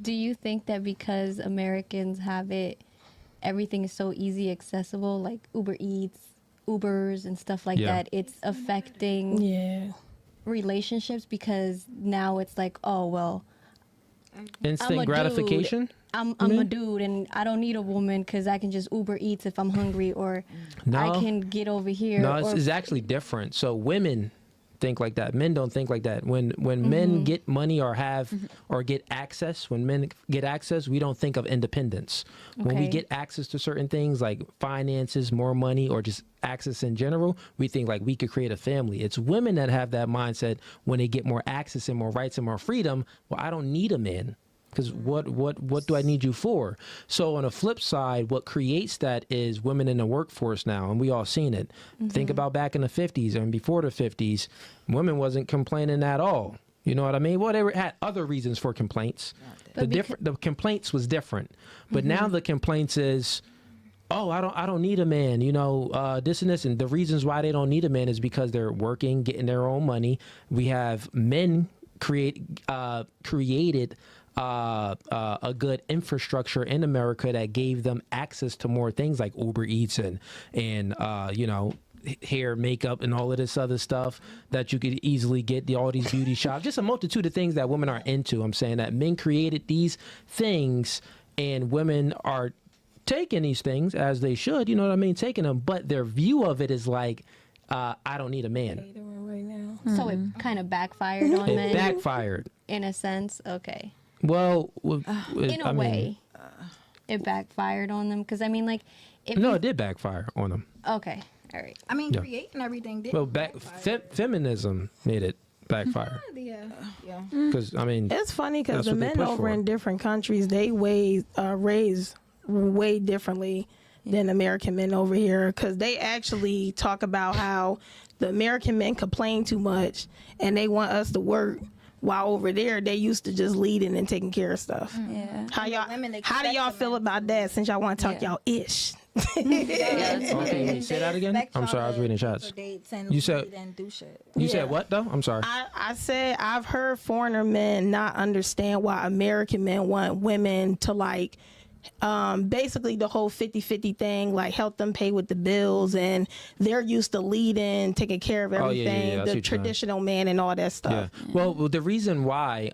Do you think that because Americans have it, everything is so easy accessible, like Uber Eats, Ubers, and stuff like Yeah. that, it's affecting Yeah. relationships because now it's like, oh, well, I'm Instant a gratification? I'm a dude and I don't need a woman because I can just Uber Eats if I'm hungry, or No. I can get over here. No, or, it's actually different. So women think like that. Men don't think like that. When men get money or have or get access, when men get access, we don't think of independence. When we Okay. get access to certain things like finances, more money, or just access in general, we think like we could create a family. It's women that have that mindset when they get more access and more rights and more freedom. Well, I don't need a man. Because what do I need you for? So on the flip side, what creates that is women in the workforce now, and we all seen it. Think about back in the 50s and before the 50s, women wasn't complaining at all. You know what I mean? Well, they had other reasons for complaints. The complaints was different, but now the complaints is, oh, I don't need a man. You know, this and this, and the reasons why they don't need a man is because they're working, getting their own money. We have men created a good infrastructure in America that gave them access to more things like Uber Eats and you know, hair, makeup, and all of this other stuff that you could easily get, all these beauty shops, just a multitude of things that women are into. I'm saying that men created these things and women are taking these things as they should, you know what I mean, taking them, but their view of it is like, I don't need a man. Right now. So it kind of backfired on It men backfired. in a sense. Okay. Well, In a way, it backfired on them because I mean, like, if no, you, it did backfire on them. okay, all right. I mean, Yeah. creating everything did. Well, feminism made it backfire. Yeah. Because I mean, It's funny because That's the what they men push over for. in different countries, they raise way differently than American men over here, because they actually talk about how the American men complain too much and they want us to work, while over there they used to just leading and taking care of stuff. Yeah. How y'all? women How do expect y'all the feel men about that? Since y'all want to talk Yeah. y'all ish. okay, say that again. I'm sorry, I was reading shots. You said- do shit. You Yeah. said what though? I'm sorry. I said I've heard foreigner men not understand why American men want women to like basically the whole 50-50 thing, like help them pay with the bills, and they're used to leading, taking care of Oh, yeah, everything, I see what the you're saying. traditional man and all that Yeah. stuff. Well, the reason why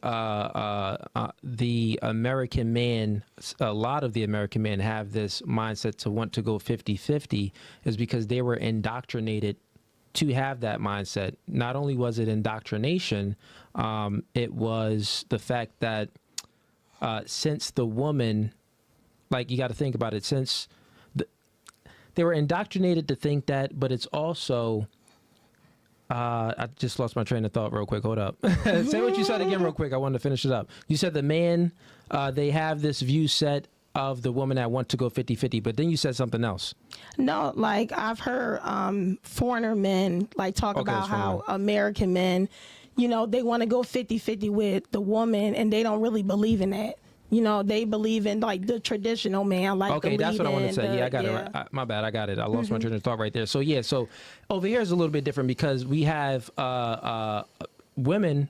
the American man, a lot of the American men have this mindset to want to go 50-50 is because they were indoctrinated to have that mindset. Not only was it indoctrination, it was the fact that since the woman, like, you got to think about it, since they were indoctrinated to think that, but it's also, I just lost my train of thought real quick. Hold up. Say what you said again real quick. I wanted to finish it up. You said the man, they have this view set of the woman that want to go 50-50, but then you said something else. No, like I've heard foreigner men like talk Okay, about it's how foreign. American men, you know, they want to go 50-50 with the woman and they don't really believe in that. You know, they believe in like the traditional man, like Okay, the that's what I wanted to say. lead-in, Yeah, I got yeah. it. Right. My bad. I got it. I lost my train of thought right there. So yeah, so over here is a little bit different because we have women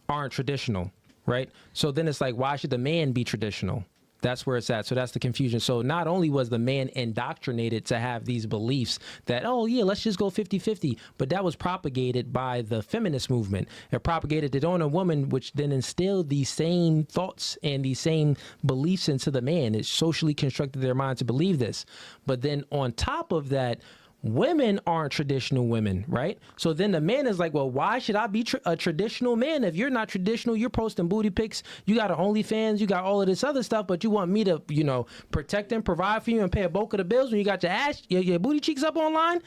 aren't traditional, right? So then it's like, why should the man be traditional? That's where it's at. So that's the confusion. So not only was the man indoctrinated to have these beliefs that, oh, yeah, let's just go 50-50, but that was propagated by the feminist movement. It propagated it on a woman, which then instilled these same thoughts and these same beliefs into the man. It socially constructed their mind to believe this. But then on top of that, women aren't traditional women, right? So then the man is like, well, why should I be a traditional man? If you're not traditional, you're posting booty pics, you got an OnlyFans, you got all of this other stuff, but you want me to, you know, protect and provide for you and pay a bulk of the bills when you got your ass, your booty cheeks up online?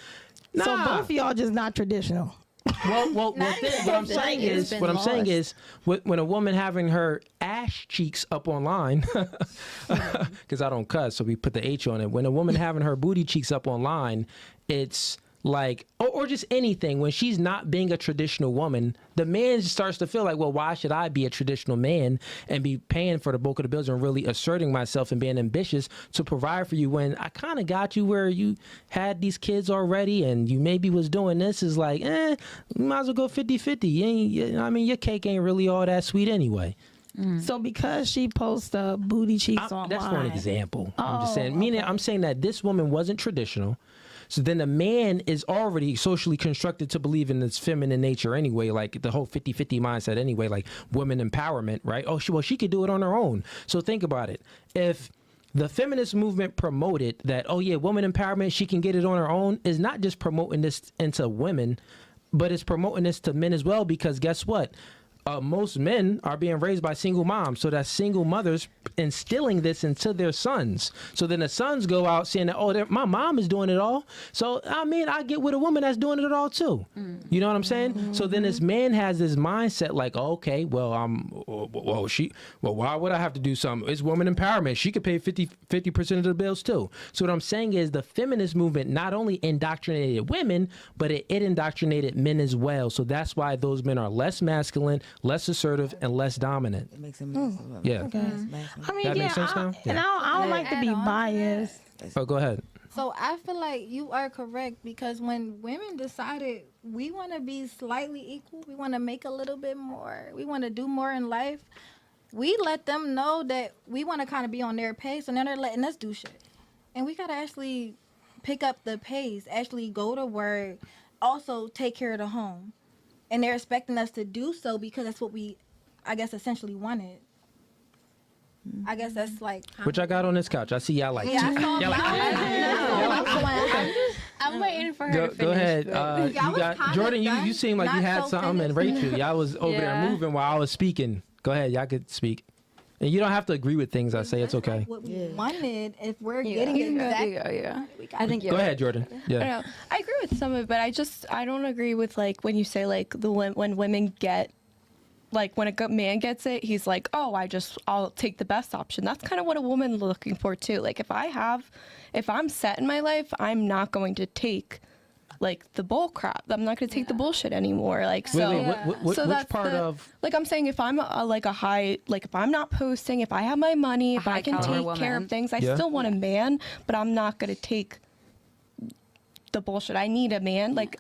Nah. So both of y'all just not traditional. Well, what I'm saying is, when a woman having her ass cheeks up online, because I don't cuss, so we put the H on it. When a woman having her booty cheeks up online, it's like, or just anything, when she's not being a traditional woman, the man starts to feel like, well, why should I be a traditional man and be paying for the bulk of the bills and really asserting myself and being ambitious to provide for you when I kind of got you where you had these kids already and you maybe was doing this? Is like, you might as well go 50-50. I mean, your cake ain't really all that sweet anyway. So because she posts booty cheeks online. That's for an example. I'm just Oh, saying. Meaning, I'm saying that this woman wasn't traditional. So then the man is already socially constructed to believe in this feminine nature anyway, like the whole 50-50 mindset anyway, like women empowerment, right? Oh, she could do it on her own. So think about it. If the feminist movement promoted that, oh yeah, woman empowerment, she can get it on her own, is not just promoting this into women, but it's promoting this to men as well, because guess what? Most men are being raised by single moms, so that single mothers instilling this into their sons. So then the sons go out saying that, oh, my mom is doing it all. So I mean, I get with a woman that's doing it all too. You know what I'm saying? So then this man has this mindset like, oh, okay, well, why would I have to do something? It's woman empowerment. She could pay 50% of the bills too. So what I'm saying is the feminist movement not only indoctrinated women, but it indoctrinated men as well. So that's why those men are less masculine, less assertive, and less dominant. It makes him Yeah. Okay. I mean, That yeah, makes sense now? and Yeah. I don't like to be Add on to biased. Oh, go ahead. So I feel like you are correct, because when women decided we want to be slightly equal, we want to make a little bit more, we want to do more in life, we let them know that we want to kind of be on their pace, and then they're letting us do shit. And we got to actually pick up the pace, actually go to work, also take care of the home. And they're expecting us to do so because that's what we, I guess, essentially wanted. I guess that's like... Which I got on this couch. I see y'all like. Yeah, I saw y'all like. I'm waiting for her Go, to finish. go ahead. but- Yeah, I You was got kinda Jordan. done, You seem like you not had so something, and finished. Rachel, y'all was over Yeah. there moving while I was speaking. Go ahead. Y'all could speak, and you don't have to agree with things I say. It's okay. What we wanted, if we're Yeah. getting exactly... Yeah. I think Go ahead, Jordan. I Yeah. don't know. I agree with some of it, but I don't agree with like when you say like when women get like when a man gets it, he's like, oh, I'll take the best option. That's kind of what a woman looking for too. Like if I'm set in my life, I'm not going to take like the bull crap. I'm not going to take the bullshit anymore. Like so. Wait, So which that's part of? Like I'm saying, if I'm if I'm not posting, if I have my money, if I can high-caliber take care woman. of things, I Yeah. still want a man, but I'm not going to take the bullshit. I need a man. Like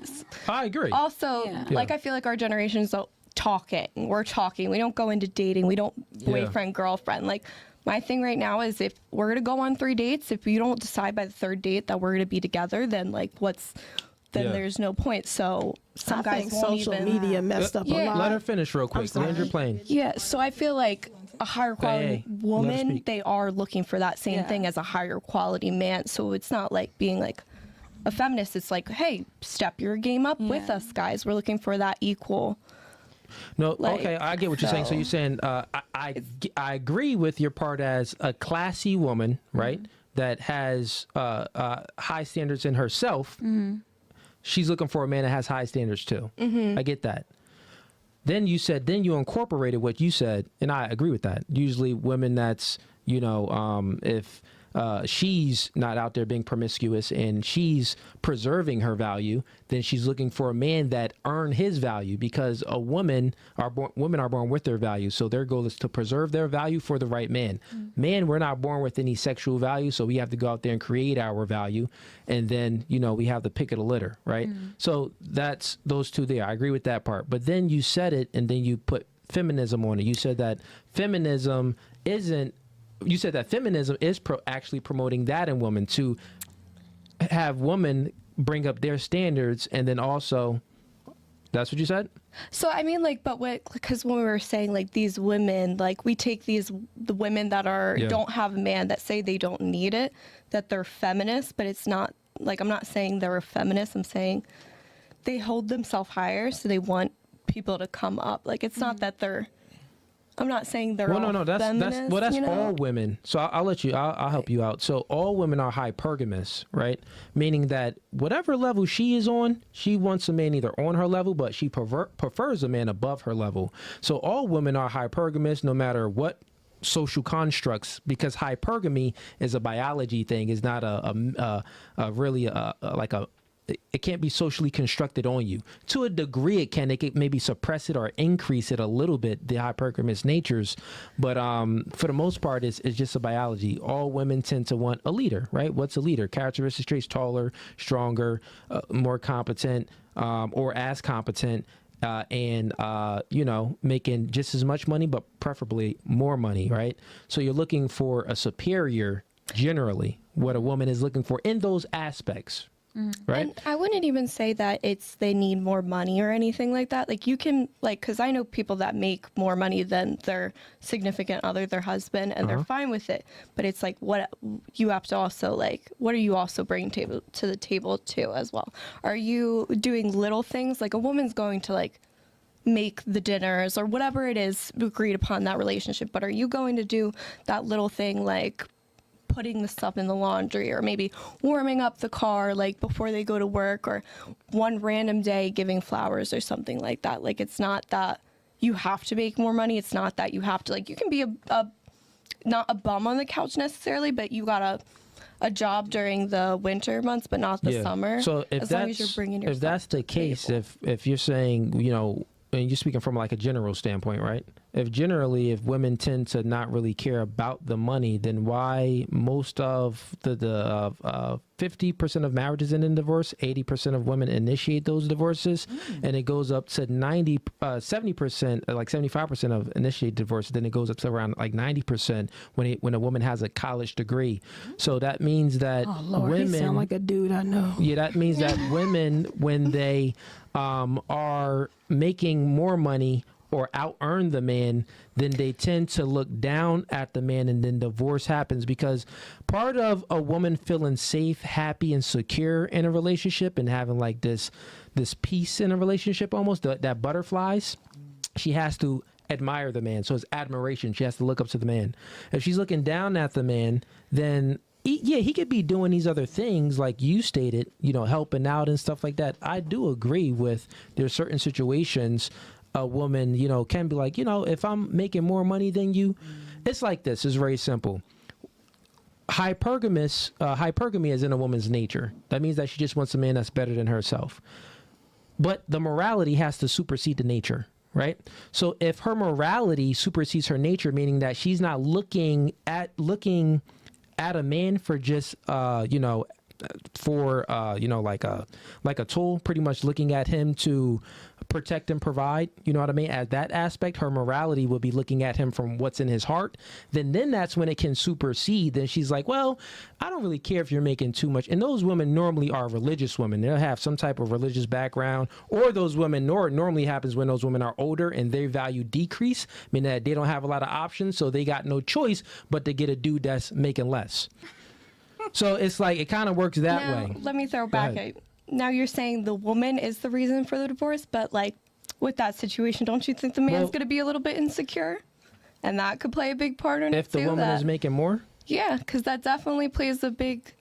I agree. also, Yeah. like Yeah. I feel like our generation's talking. We're talking. We don't go into dating. We don't boyfriend, girlfriend. Like my thing right now is if we're going to go on 3 dates, if you don't decide by the third date that we're going to be together, then like Yeah. there's no point. So some I guys think won't social even media messed up a Yeah. lot. Let her finish real quick. sorry. Land your plane. Yeah, so I feel like a higher quality Hey, let her woman, speak. they are looking for that same Yeah. thing as a higher quality man. So it's not like being like a feminist. It's like, hey, step your game up with Yeah. us, guys. We're looking for that equal. No, Like, okay, I get what you're saying. So so- you're saying I agree with your part as a classy woman, right? That has high standards in herself. She's looking for a man that has high standards too. I get that. Then you incorporated what you said, and I agree with that. Usually, women that's if she's not out there being promiscuous and she's preserving her value, then she's looking for a man that earn his value, because women are born with their value. So their goal is to preserve their value for the right man. Man, we're not born with any sexual value, so we have to go out there and create our value. And then, we have the pick of the litter, right? So that's those two there. I agree with that part. But then you said it, and then you put feminism on it. You said that feminism is actually promoting that in women, to have women bring up their standards, and then also, that's what you said? So I mean, like, but because when we were saying like these women, like we take the women that don't have a man, that say they don't need it, that they're feminists, but it's not like, I'm not saying they're a feminist. I'm saying they hold themselves higher, so they want people to come up. Like it's not that they're. I'm not saying they're all That's feminists, that's you know? all women. So I'll help you out. So all women are hypergamous, right? Meaning that whatever level she is on, she wants a man either on her level, but she prefers a man above her level. So all women are hypergamous, no matter what social constructs, because hypergamy is a biology thing. It's not it can't be socially constructed on you. To a degree it can maybe suppress it or increase it a little bit, the hypergamous natures, but for the most part it's just a biology. All women tend to want a leader, right? What's a leader? Characteristic traits: taller, stronger, more competent, or as competent. and making just as much money, but preferably more money, right? So you're looking for a superior, generally, what a woman is looking for in those aspects. Right. And I wouldn't even say that they need more money or anything like that. Like you can because I know people that make more money than their significant other, their husband, and they're fine with it. But it's like what you have to also what are you also bringing to the table too as well? Are you doing little things like a woman's going to make the dinners or whatever it is agreed upon in that relationship? But are you going to do that little thing like putting the stuff in the laundry or maybe warming up the car before they go to work or one random day giving flowers or something like that? It's not that you have to make more money. It's not that you have to you can be a not a bum on the couch necessarily, but you got a job during the winter months but not the summer. So if long as you're bringing your if that's the case, if you're saying, and you're speaking from a general standpoint, right? If women tend to not really care about the money, then why most of the 50% of marriages end in divorce, 80% of women initiate those divorces, and it goes up to 70%, 75% of initiate divorce, then it goes up to around 90% when a woman has a college degree. So that means that women he sound like a dude I know. Yeah, that means that women, when they are making more money or out earn the man, then they tend to look down at the man, and then divorce happens. Because part of a woman feeling safe, happy, and secure in a relationship and having this peace in a relationship, almost that butterflies, she has to admire the man. So it's admiration. She has to look up to the man. If she's looking down at the man, then he could be doing these other things like you stated, helping out and stuff like that. I do agree with there's certain situations a woman, can be if I'm making more money than you, it's like this. It's very simple. Hypergamy is in a woman's nature. That means that she just wants a man that's better than herself. But the morality has to supersede the nature, right? So if her morality supersedes her nature, meaning that she's not looking at a man for just like a tool, pretty much looking at him to protect and provide, you know what I mean? At that aspect, her morality will be looking at him from what's in his heart. Then that's when it can supersede. Then she's like, well, I don't really care if you're making too much. And those women normally are religious women. They'll have some type of religious background, or those women, normally happens when those women are older and their value decrease, meaning that they don't have a lot of options. So they got no choice but to get a dude that's making less. So it's it kind of works that way. Let me throw back at now. You're saying the woman is the reason for the divorce, but with that situation, don't you think the man's going to be a little bit insecure, and that could play a big part in it if the too, woman is making more? Yeah, because that definitely plays a big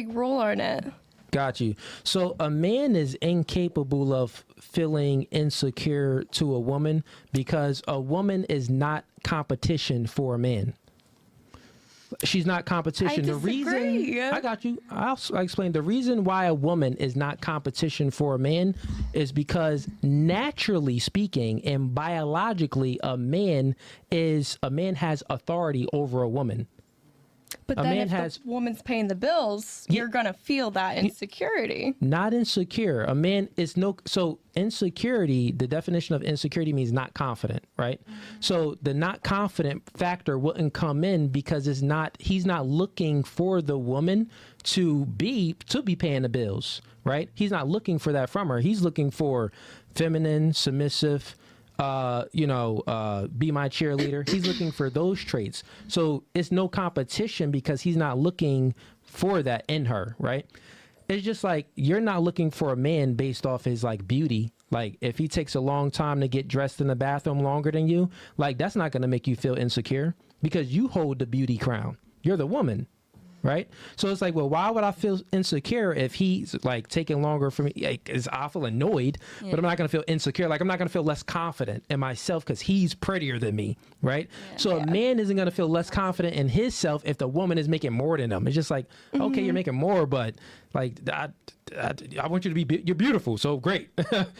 role on it. Got you. So a man is incapable of feeling insecure to a woman because a woman is not competition for a man. She's not competition. I disagree. I got you. I'll explain. The reason why a woman is not competition for a man is because naturally speaking and biologically, a man has authority over a woman. But then if the woman's paying the bills, you're going to feel that insecurity. Not insecure. A man is so insecurity, the definition of insecurity means not confident, right? So the not confident factor wouldn't come in because he's not looking for the woman to be paying the bills, right? He's not looking for that from her. He's looking for feminine, submissive, be my cheerleader. He's looking for those traits. So it's no competition because he's not looking for that in her, right? It's just you're not looking for a man based off his beauty. If he takes a long time to get dressed in the bathroom longer than you, that's not going to make you feel insecure because you hold the beauty crown. You're the woman. Right. So it's well, why would I feel insecure if he's taking longer for me? I feel annoyed, but I'm not going to feel insecure. I'm not going to feel less confident in myself because he's prettier than me. Right. Yeah. So a man isn't going to feel less confident in himself if the woman is making more than him. It's just okay, you're making more, but Like I want you to be you're beautiful, so great.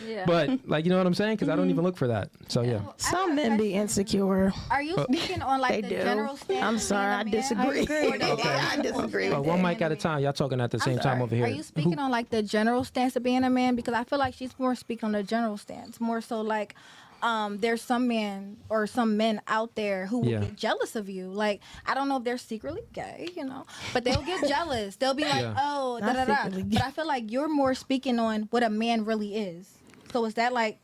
Yeah. But like, you know what I'm saying? Because I don't even look for that. So yeah. Some men be insecure. Are you speaking on like They the do. general stance? I'm of sorry, being I a man? disagree. Or do- I disagree with One that. mic at a time. Y'all talking at the same time over here. Are you speaking on like the general stance of being a man? Because I feel like she's more speaking on the general stance, more so like there's some men or some men out there who will Yeah. get jealous of you. Like, I don't know if they're secretly gay, you know, but they'll get jealous. They'll be like, Yeah. oh, da Not da da. secretly gay. But I feel like you're more speaking on what a man really is. So is that like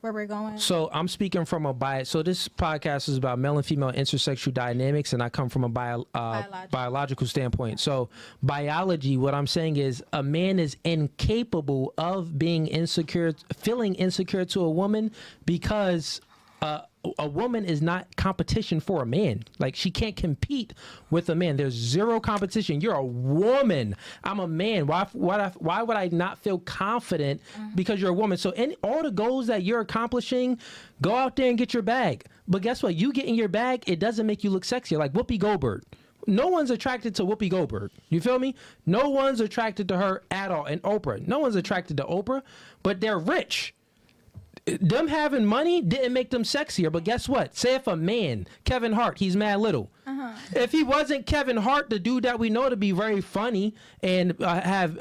where we're going? So I'm speaking from a bias. So this podcast is about male and female intersexual dynamics, and I come from a biological standpoint. So biology, what I'm saying is a man is incapable of being insecure, feeling insecure to a woman because a woman is not competition for a man. Like, she can't compete with a man. There's zero competition. You're a woman. I'm a man. Why would I not feel confident because you're a woman? So all the goals that you're accomplishing, go out there and get your bag. But guess what? You get in your bag, it doesn't make you look sexier. Like Whoopi Goldberg. No one's attracted to Whoopi Goldberg. You feel me? No one's attracted to her at all. And Oprah. No one's attracted to Oprah, but they're rich. Them having money didn't make them sexier, but guess what? Say if a man, Kevin Hart, he's mad little. If he wasn't Kevin Hart, the dude that we know to be very funny and have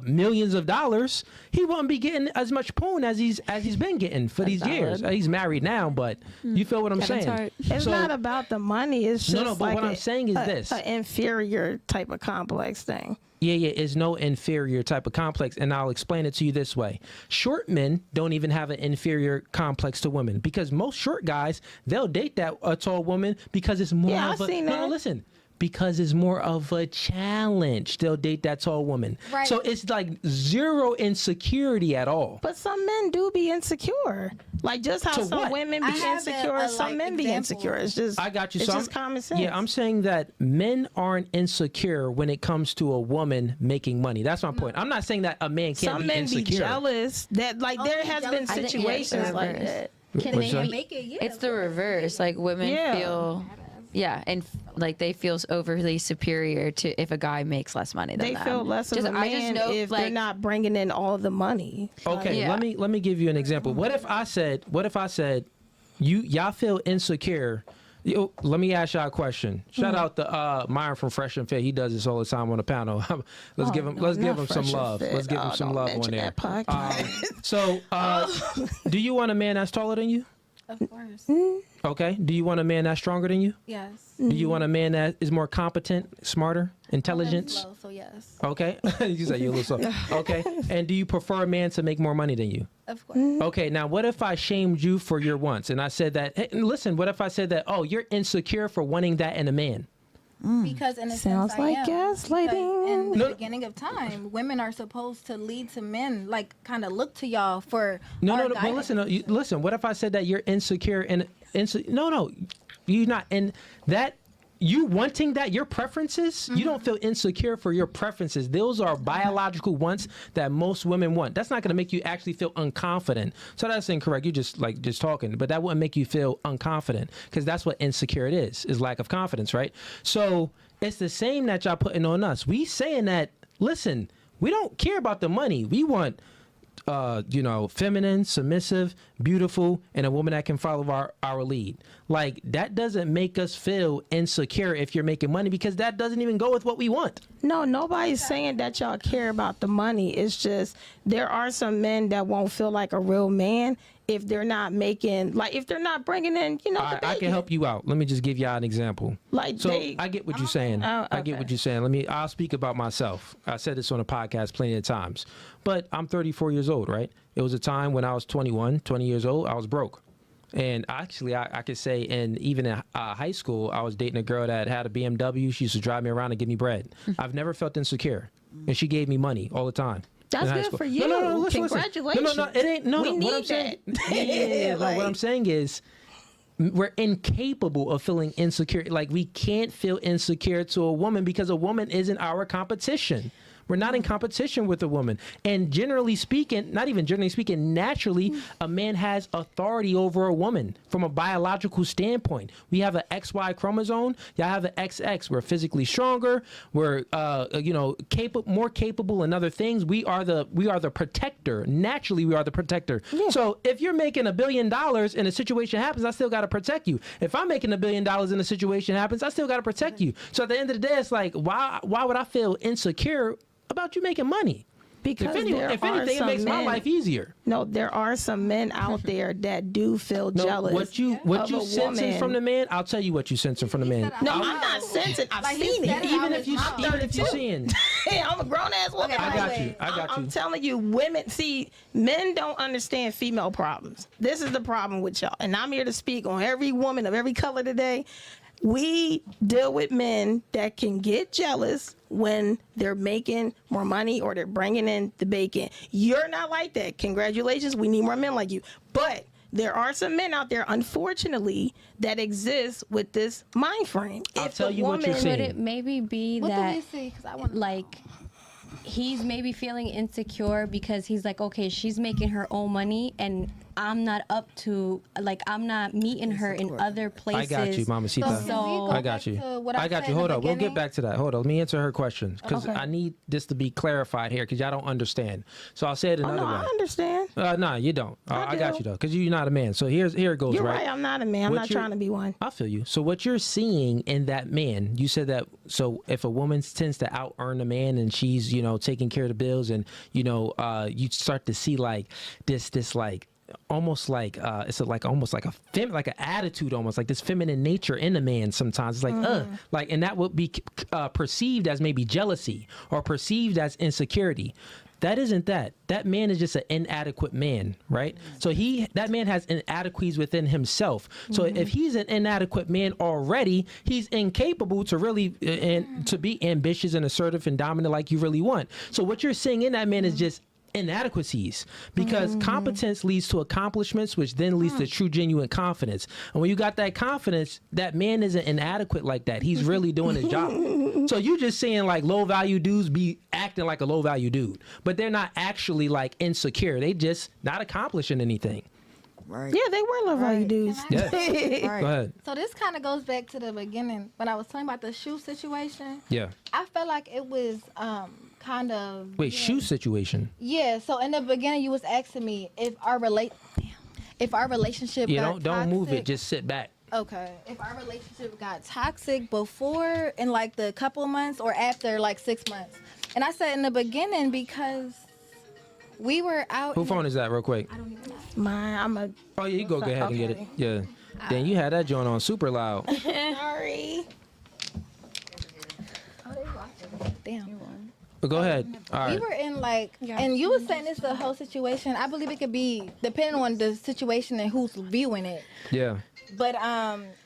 millions of dollars, he wouldn't be getting as much poon as he's been getting for these years. He's married now, but you feel what I'm Kevin's saying? Hart. It's not about the money. It's just but like what I'm saying is this. an inferior type of complex thing. Yeah, it's no inferior type of complex, and I'll explain it to you this way. Short men don't even have an inferior complex to women because most short guys, they'll date that tall woman because it's more Yeah, of I've a... seen No, that. listen. Because it's more of a challenge. They'll date that tall woman. Right. So it's like zero insecurity at all. But some men do be insecure. Like just how To some what? women I be have insecure, some like, men be example. insecure. It's just I got you. It's So just common sense. Yeah, I'm saying that men aren't insecure when it comes to a woman making money. That's my point. I'm not saying that a man can't some be men insecure. be jealous. That like there be has jealous. been I think, yeah, situations it's like reverse. that. Can What's they that? Make it, yeah. It's the reverse. Like women Yeah. feel, and like they feel overly superior to if a guy makes less money than They them. feel less of a I just man know, if they're like, not bringing in all the money. Okay, Yeah. let me give you an example. What if I said y'all feel insecure? Let me ask y'all a question. Shout out to Myron from Fresh and Fit. He does this all the time on the panel. Let's give him some love. Let's give him some love on there. Do you want a man that's taller than you? Of course. Okay. Do you want a man that's stronger than you? Yes. Do you want a man that is more competent, smarter, intelligent? Slow, so yes. Okay. You said you're a little slow. Okay. And do you prefer a man to make more money than you? Of course. Okay, now what if I shamed you for your wants and I said that, hey, listen, what if I said that, oh, you're insecure for wanting that in a man? Because in a Sounds sense, I like am. gaslighting. Because in the No. beginning of time, women are supposed to lead to men, like kind of look to y'all for No, our but guidance. listen, what if I said that you're insecure and, no, you're not, and that, you wanting that, your preferences, you don't feel insecure for your preferences. Those are biological wants that most women want. That's not going to make you actually feel unconfident. So that's incorrect. You're just talking, but that wouldn't make you feel unconfident because that's what insecure it is lack of confidence, right? So it's the same that y'all putting on us. We saying that, listen, we don't care about the money. We want feminine, submissive, beautiful, and a woman that can follow our lead. Like, that doesn't make us feel insecure if you're making money because that doesn't even go with what we want. No, nobody's saying that y'all care about the money. It's just there are some men that won't feel like a real man if they're not making, like, if they're not bringing in, the I bacon. can help you out. Let me just give y'all an example. Like, So they- I get what you're saying. Oh, I get okay. what you're saying. I'll speak about myself. I said this on a podcast plenty of times, but I'm 34 years old, right? It was a time when I was 20 years old, I was broke. And actually, I could say, even in high school, I was dating a girl that had a BMW. She used to drive me around and give me bread. I've never felt insecure. And she gave me money all the time. That's in high good school. for you. No, listen. Congratulations. No, it ain't. No, We what need I'm saying. that. Yeah, like, what I'm saying is, we're incapable of feeling insecure. Like, we can't feel insecure to a woman because a woman isn't our competition. We're not in competition with a woman. And generally speaking, not even generally speaking, naturally, a man has authority over a woman from a biological standpoint. We have an XY chromosome. Y'all have an XX. We're physically stronger. We're, more capable in other things. We are the protector. Naturally, we are the protector. Yeah. So if you're making $1 billion and a situation happens, I still got to protect you. If I'm making $1 billion and a situation happens, I still got to protect you. So at the end of the day, it's like, why would I feel insecure about you making money? Because if anything, it makes my life easier. No, there are some men out there that do feel jealous. What you sensing from the man? I'll tell you what you sensing from the man. No, I'm not sensing. I've seen it. Even if you're seeing. Hey, I'm a grown ass woman. I got you. I'm telling you, women. See, men don't understand female problems. This is the problem with y'all, and I'm here to speak on every woman of every color today. We deal with men that can get jealous when they're making more money or they're bringing in the bacon. You're not like that. Congratulations. We need more men like you. But there are some men out there, unfortunately, that exist with this mind frame. I'll tell you what you're saying. Could it maybe be What that, do we see? 'Cause I want like, he's maybe feeling insecure because he's like, okay, she's making her own money and I'm not up to, like, I'm not meeting her in other places. I got you, Mama Sita. So I got you. Hold on. We'll get back to that. Hold on. Let me answer her question because I need this to be clarified here because y'all don't understand. So I'll say it another way. I understand. No, you don't. I got you though because you're not a man. So here it goes. You're right. I'm not a man. I'm not trying to be one. I feel you. So what you're seeing in that man, you said that. So if a woman tends to out earn a man and she's taking care of the bills and you start to see like this like. Almost like it's almost like like an attitude, almost like this feminine nature in a man. Sometimes it's like, and that would be perceived as maybe jealousy or perceived as insecurity. That isn't that. That man is just an inadequate man, right? So that man has inadequacies within himself. So if he's an inadequate man already, he's incapable to really and to be ambitious and assertive and dominant like you really want. So what you're seeing in that man is just inadequacies because competence leads to accomplishments, which then leads to true, genuine confidence. And when you got that confidence, that man isn't inadequate like that. He's really doing his job. So you just saying like low value dudes be acting like a low value dude, but they're not actually like insecure. They just not accomplishing anything. Right. Yeah, they were low value dudes. Yeah. Right. Go ahead. So this kind of goes back to the beginning when I was talking about the shoe situation. Yeah. I felt like it was kind of shoe situation. Yeah. So in the beginning, you was asking me if our relationship got don't toxic. move it. Just sit back. Okay. If our relationship got toxic before in like the couple months or after like 6 months, and I said in the beginning because we were out. Who phone is that, real quick? I don't even know. Mine. Oh yeah, you go ahead and get it. Yeah. Then you had that joint on super loud. Sorry. Damn. But go ahead. All right. We were in like, and you were saying it's the whole situation. I believe it could be depending on the situation and who's viewing it. Yeah. But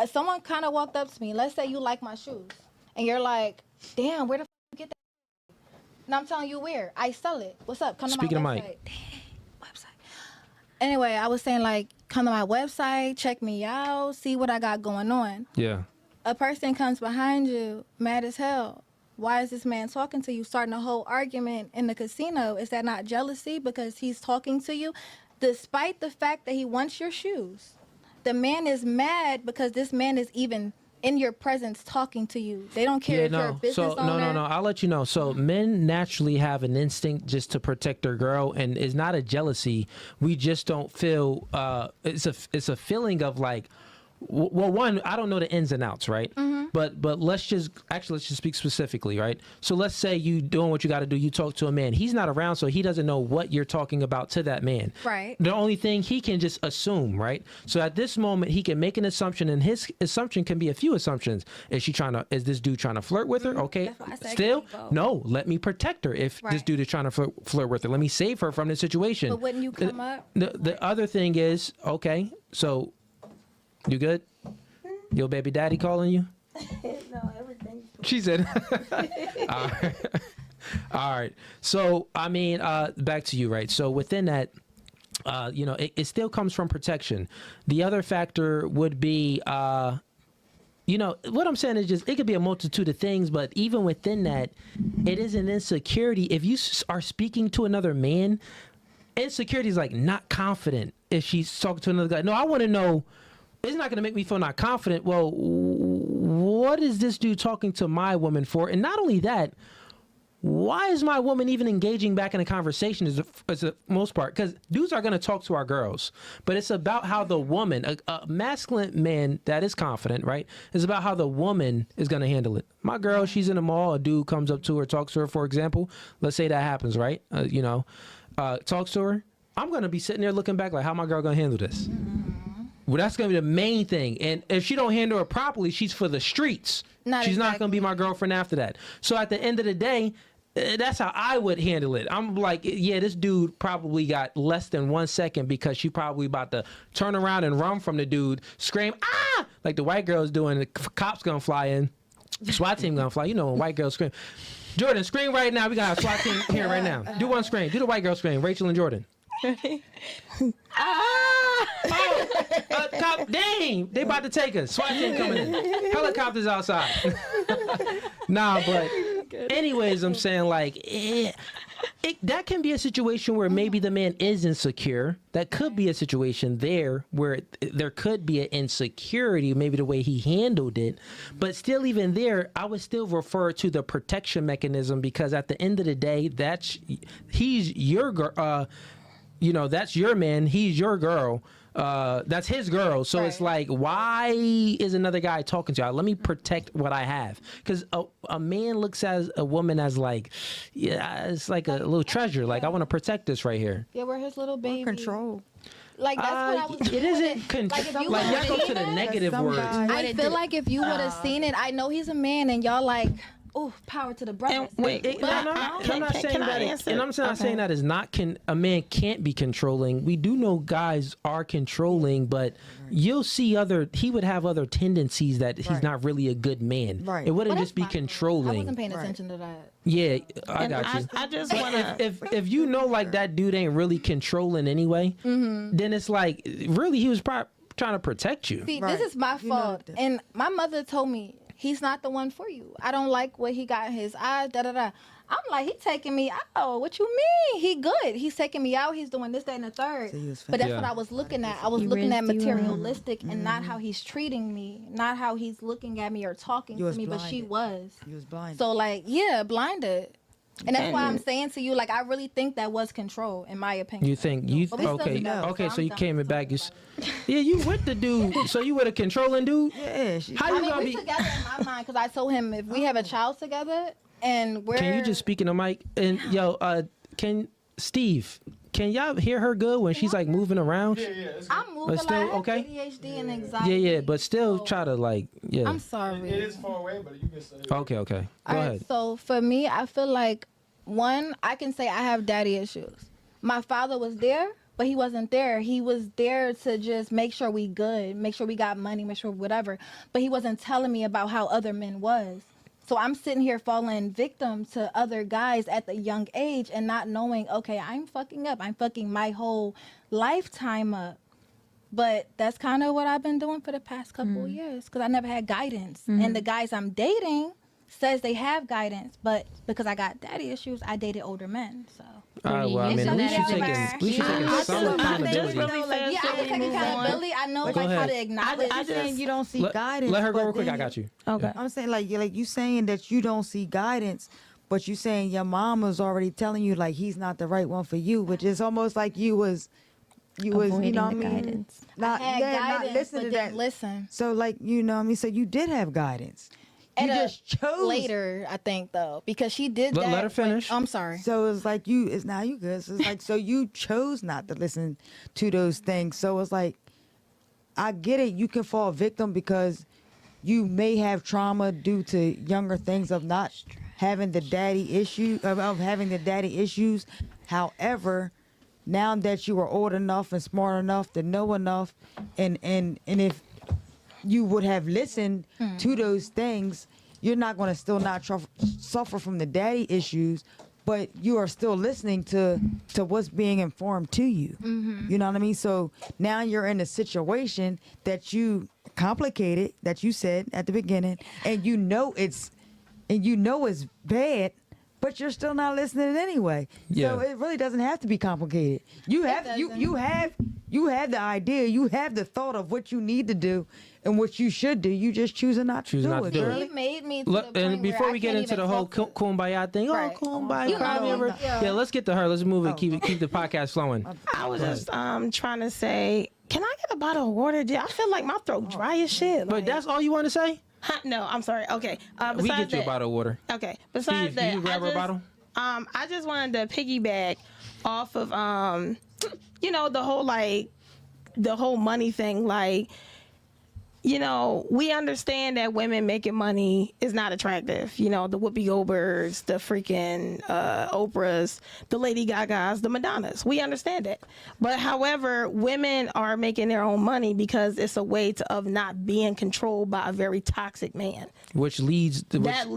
someone kind of walked up to me. Let's say you like my shoes, and you're like, "Damn, where the f you get that?" And I'm telling you where. I sell it. What's up? Come to Speaking my of website. Website. Anyway, I was saying like, come to my website, check me out, see what I got going on. Yeah. A person comes behind you, mad as hell. Why is this man talking to you? Starting a whole argument in the casino. Is that not jealousy because he's talking to you? Despite the fact that he wants your shoes. The man is mad because this man is even in your presence talking to you. They don't care if you're a business owner. No. I'll let you know. So men naturally have an instinct just to protect their girl, and it's not a jealousy. We just don't feel. It's a feeling of like. Well, one, I don't know the ins and outs, right? But let's just speak specifically, right? So let's say you doing what you got to do. You talk to a man. He's not around, so he doesn't know what you're talking about to that man. Right. The only thing he can just assume, right? So at this moment, he can make an assumption, and his assumption can be a few assumptions. Is this dude trying to flirt with her? Okay. Still, no. Let me protect her. If this dude is trying to flirt with her, let me save her from the situation. But wouldn't you come up? The other thing is, okay, so. You good? Your baby daddy calling you? No, everything. She said. All right. So, I mean, back to you, right? So within that, it still comes from protection. The other factor would be You know, what I'm saying is just, it could be a multitude of things, but even within that, it is an insecurity. If you are speaking to another man, insecurity is like not confident if she's talking to another guy. No, I want to know, it's not going to make me feel not confident. Well, what is this dude talking to my woman for? And not only that, why is my woman even engaging back in a conversation as the most part? Because dudes are going to talk to our girls, but it's about how the woman, a masculine man that is confident, right? It's about how the woman is going to handle it. My girl, she's in the mall, a dude comes up to her, talks to her, for example. Let's say that happens, right? Talks to her. I'm going to be sitting there looking back like, how my girl going to handle this? Well, that's going to be the main thing. And if she don't handle it properly, she's for the streets. She's not going to be my girlfriend after that. So at the end of the day, that's how I would handle it. I'm like, yeah, this dude probably got less than 1 second because she probably about to turn around and run from the dude, scream, ah, like the white girl's doing. The cops going to fly in. SWAT team going to fly. You know when white girls scream. Jordan, scream right now. We got a SWAT team here right now. Do one scream. Do the white girl scream. Rachel and Jordan. Cop, dang, they about to take us. SWAT team coming in. Helicopters outside. Nah, but anyways, I'm saying like, that can be a situation where maybe the man is insecure. That could be a situation there where there could be an insecurity, maybe the way he handled it. But still, even there, I would still refer to the protection mechanism, because at the end of the day, he's your girl. That's your man. He's your girl. That's his girl. So it's like, why is another guy talking to you? Let me protect what I have. Because a man looks at a woman as like, yeah, it's like a little treasure. Like, I want to protect this right here. Yeah, we're his little baby. Control. Like, that's what I was. It isn't control. Like, y'all go to the negative words. I feel like if you would have seen it, I know he's a man, and y'all like, oh, power to the brothers. I'm not saying that is not a man can't be controlling. We do know guys are controlling, but you'll see he would have other tendencies that he's not really a good man. Right. It wouldn't just be controlling. I wasn't paying attention to that. Yeah, I got you. I just want to. If you know, like, that dude ain't really controlling anyway, then it's like, really, he was probably trying to protect you. See, this is my fault. And my mother told me, he's not the one for you. I don't like what he got in his eyes, da-da-da. I'm like, he taking me out. What you mean? He good. He's taking me out. He's doing this, that, and the third. But that's what I was looking at. I was looking at materialistic and not how he's treating me, not how he's looking at me or talking to me, but she was. You was blinded. So, like, yeah, blinded. And that's why I'm saying to you, like, I really think that was control, in my opinion. You think okay? So you came back. You with the dude. So you with a controlling dude? Yeah. We together in my mind, because I told him if we have a child together and we're. Can you just speak in the mic? And Steve, can y'all hear her good when she's like moving around? Yeah. I'm moving still, like okay? ADHD and anxiety. Yeah, but still try to like, yeah. I'm sorry. It is far away, but you can say it. Okay. Go ahead. So for me, I feel like, one, I can say I have daddy issues. My father was there, but he wasn't there. He was there to just make sure we good, make sure we got money, make sure whatever. But he wasn't telling me about how other men was. So I'm sitting here falling victim to other guys at the young age and not knowing, okay, I'm fucking up. I'm fucking my whole lifetime up. But that's kind of what I've been doing for the past couple of years, because I never had guidance. And the guys I'm dating says they have guidance, but because I got daddy issues, I dated older men. So. Well, I mean, we should take some accountability. I can take accountability. I know how to acknowledge. I'm saying you don't see guidance. Let her go real quick. I got you. Okay. I'm saying like you saying that you don't see guidance, but you saying your mom was already telling you like he's not the right one for you, which is almost like you was Avoiding you know what I the mean? guidance. Not listening to that. Listen. So like you know what I mean. So you did have guidance. You just chose later, I think, though, because she did that. Let her finish. I'm sorry. So it's like it's now you good. So it's like so you chose not to listen to those things. So it's like I get it. You can fall victim because you may have trauma due to younger things of not having the daddy issue of having the daddy issues. However, now that you are old enough and smart enough to know enough, and if you would have listened to those things, you're not going to still not suffer from the daddy issues, but you are still listening to what's being informed to you. You know what I mean? So now you're in a situation that you complicated that you said at the beginning, and you know it's bad, but you're still not listening anyway. Yeah. So it really doesn't have to be complicated. You have the idea, you have the thought of what you need to do and what you should do. You just choose not to do it. do it. He made me to Look, the point and before where we I get can't into even the whole talk to- kumbaya thing, Right. kumbaya, You know, cry me a river. yeah. Yeah, let's get to her. Let's move it. Keep the podcast flowing. I was just trying to say, can I get a bottle of water? I feel like my throat dry as shit. But Like, that's all you want to say? no, I'm sorry. Okay. We Besides get you a that, bottle of water. Okay. Besides Steve, that, you grab her a bottle? I just wanted to piggyback off of the whole money thing. Like, we understand that women making money is not attractive. The Whoopi Goldbergs, the freaking Oprahs, the Lady Gagas, the Madonnas. We understand that. But however, women are making their own money because it's a way of not being controlled by a very toxic man. Which leads to That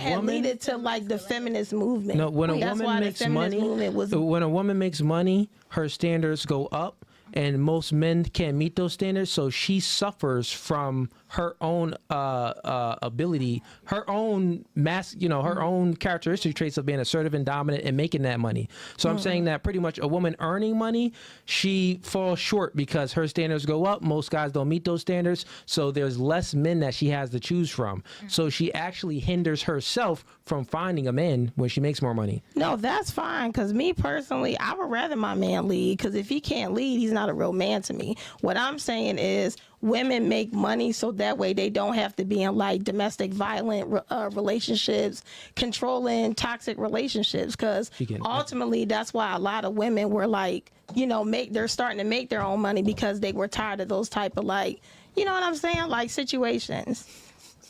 had led to like the feminist movement. No, when a That's woman why the makes feminist money, movement was when a woman makes money, her standards go up, and most men can't meet those standards. So she suffers from her own ability, her own her own characteristic traits of being assertive and dominant and making that money. So I'm saying that pretty much a woman earning money, she falls short because her standards go up. Most guys don't meet those standards. So there's less men that she has to choose from. So she actually hinders herself from finding a man when she makes more money. No, that's fine. Because me personally, I would rather my man lead. Because if he can't lead, he's not a real man to me. What I'm saying is women make money so that way they don't have to be in like domestic violent relationships, controlling toxic relationships. Because ultimately, that's why a lot of women were like, they're starting to make their own money because they were tired of those type of like, you know what I'm saying, like situations.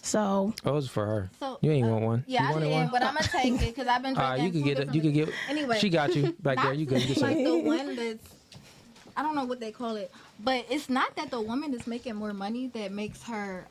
So Oh, it was for her. So, You ain't want one. Yeah, You I wanted didn't, one? but I'm gonna take it because I've been drinking. You could get it. You could get. Anyway, She got you back there. You good. You can like say. the one that's, I don't know what they call it, but it's not that the woman is making more money that makes her,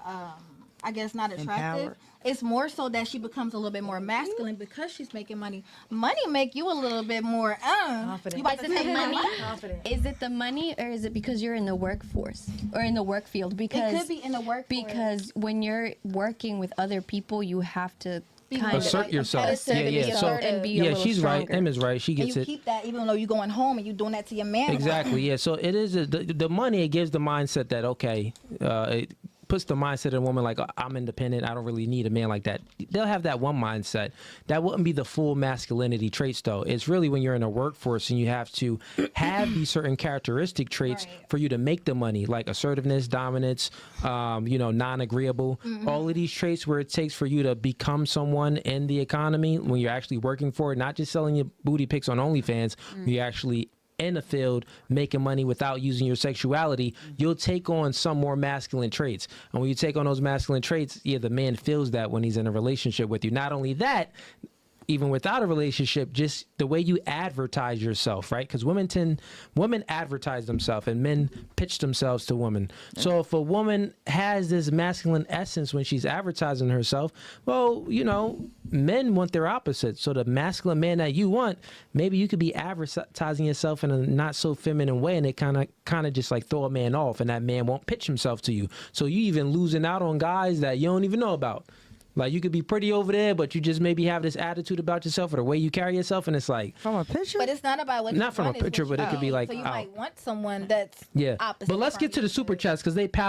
I guess, not attractive. Empowered. It's more so that she becomes a little bit more masculine because she's making money. Money make you a little bit more, Confident. You about to say money? Confident. Is it the money or is it because you're in the workforce or in the work field? Because It could be in the workforce. because when you're working with other people, you have to kind of Assert yourself. competitive Yeah, yeah. So and be a yeah, little she's right. stronger. Em is right. She And gets you it. keep that even though you're going home and you're doing that to your man. Exactly. Yeah. So it is the money. It gives the mindset that okay, it puts the mindset of a woman like I'm independent. I don't really need a man like that. They'll have that one mindset. That wouldn't be the full masculinity traits though. It's really when you're in a workforce and you have to have these certain characteristic traits for you to make the money, like assertiveness, dominance, non-agreeable. All of these traits where it takes for you to become someone in the economy when you're actually working for it, not just selling your booty pics on OnlyFans. You're actually in the field making money without using your sexuality, you'll take on some more masculine traits. And when you take on those masculine traits, the man feels that when he's in a relationship with you. Not only that, even without a relationship, just the way you advertise yourself, right? Because women advertise themselves and men pitch themselves to women. So if a woman has this masculine essence when she's advertising herself, well, men want their opposite. So the masculine man that you want, maybe you could be advertising yourself in a not so feminine way, and it kind of just like throw a man off, and that man won't pitch himself to you. So you even losing out on guys that you don't even know about. Like you could be pretty over there, but you just maybe have this attitude about yourself or the way you carry yourself, and it's like From a picture? But it's not about what Not you from a want, it's picture, what but you it could be need. like So you out. might want someone that's yeah. opposite. But let's from get to you. the super chats because they